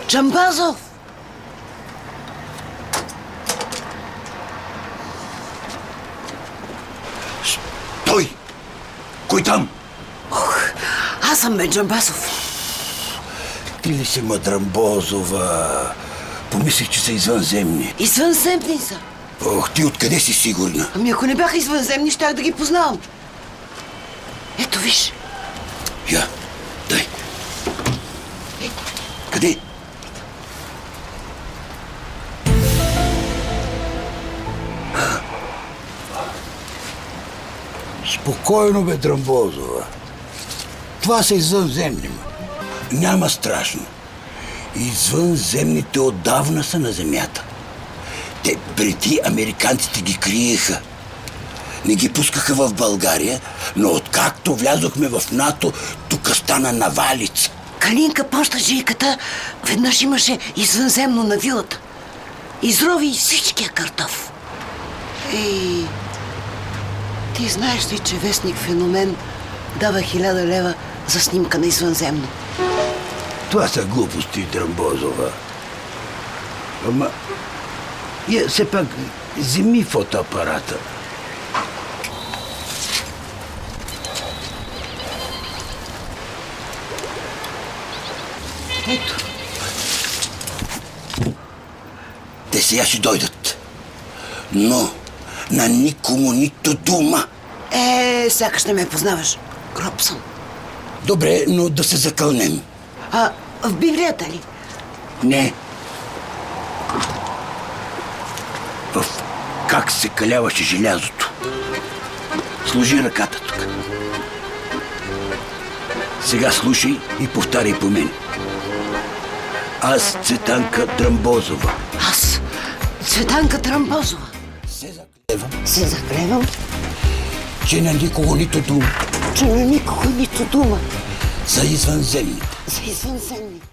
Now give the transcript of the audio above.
Джамбазов! Той! Кой там? Аз съм бе, Джамбазов. Ти ли си Мадрамбозова? Помислих, че са извънземни. Извънземни са. Ох, ти откъде си сигурна? Ами ако не бяха извънземни, щях да ги познавам. Ето виж. Я, дай. Къде? Спокойно, бе, Драмбозова. Това са извънземни. Няма страшно. Извънземните отдавна са на земята. Те преди американците ги криеха. Не ги пускаха в България, но откакто влязохме в НАТО, тук стана навалица. Калинка почта жийката, веднъж имаше извънземно на вилата. Изрови всичкия картоф. Ей, ти знаеш ли, че вестник Феномен дава 1000 лева за снимка на извънземно? Това са глупости, Драмбозова. Ама, все пак, вземи фотоапарата. Ето. Те сега ще дойдат. Но на никому нито дума. Сякаш не ме познаваш. Гроб съм. Добре, но да се закълнем. В Библията ли? Не. В как се каляваше желязото. Сложи ръката тук. Сега слушай и повтаряй по мен. Аз, Цветанка Драмбозова. Аз, Цветанка Драмбозова. Се заклевам, Се заклевам, че на никого нито дума. че на никого нито дума За извънземните. за извънземните.